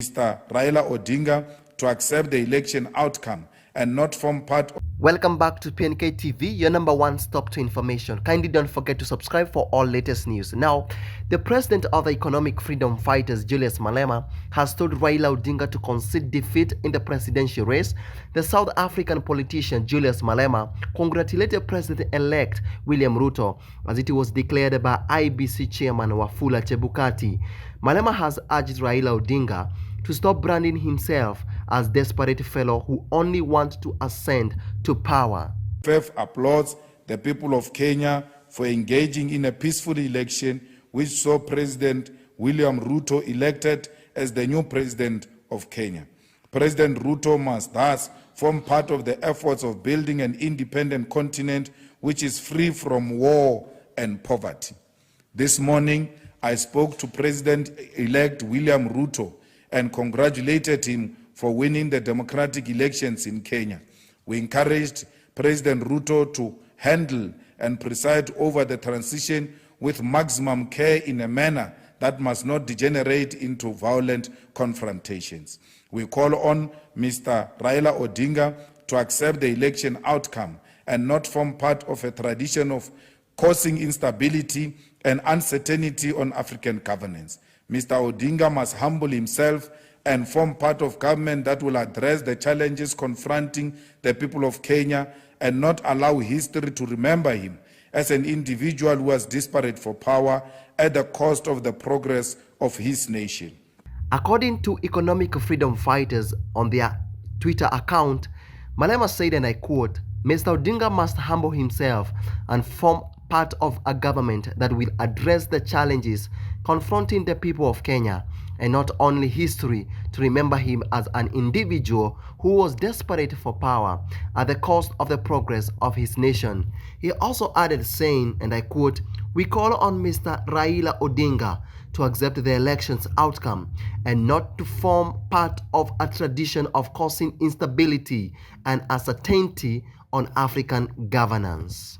Mr. Raila Odinga to accept the election outcome and not form part of. Welcome back to PNK TV, your number one stop to information. Kindly don't forget to subscribe for all latest news. Now, the president of the Economic Freedom Fighters, Julius Malema, has told Raila Odinga to concede defeat in the presidential race. The South African politician Julius Malema congratulated President-elect William Ruto as it was declared by IBC chairman Wafula Chebukati. Malema has urged Raila Odinga to stop branding himself as desperate fellow who only want to ascend to power. FF applauds the people of Kenya for engaging in a peaceful election which saw President William Ruto elected as the new president of Kenya. President Ruto must thus form part of the efforts of building an independent continent which is free from war and poverty. This morning, I spoke to President-elect William Ruto and congratulated him for winning the democratic elections in Kenya. We encouraged President Ruto to handle and preside over the transition with maximum care in a manner that must not degenerate into violent confrontations. We call on Mr. Raila Odinga to accept the election outcome and not form part of a tradition of causing instability and uncertainty on African governance. Mr. Odinga must humble himself and form part of government that will address the challenges confronting the people of Kenya and not allow history to remember him as an individual who was desperate for power at the cost of the progress of his nation. According to Economic Freedom Fighters on their Twitter account, Malema said, and I quote, "Mr. Odinga must humble himself and form part of a government that will address the challenges confronting the people of Kenya and not only history to remember him as an individual who was desperate for power at the cost of the progress of his nation." He also added saying, and I quote, "We call on Mr. Raila Odinga to accept the election's outcome and not to form part of a tradition of causing instability and uncertainty on African governance."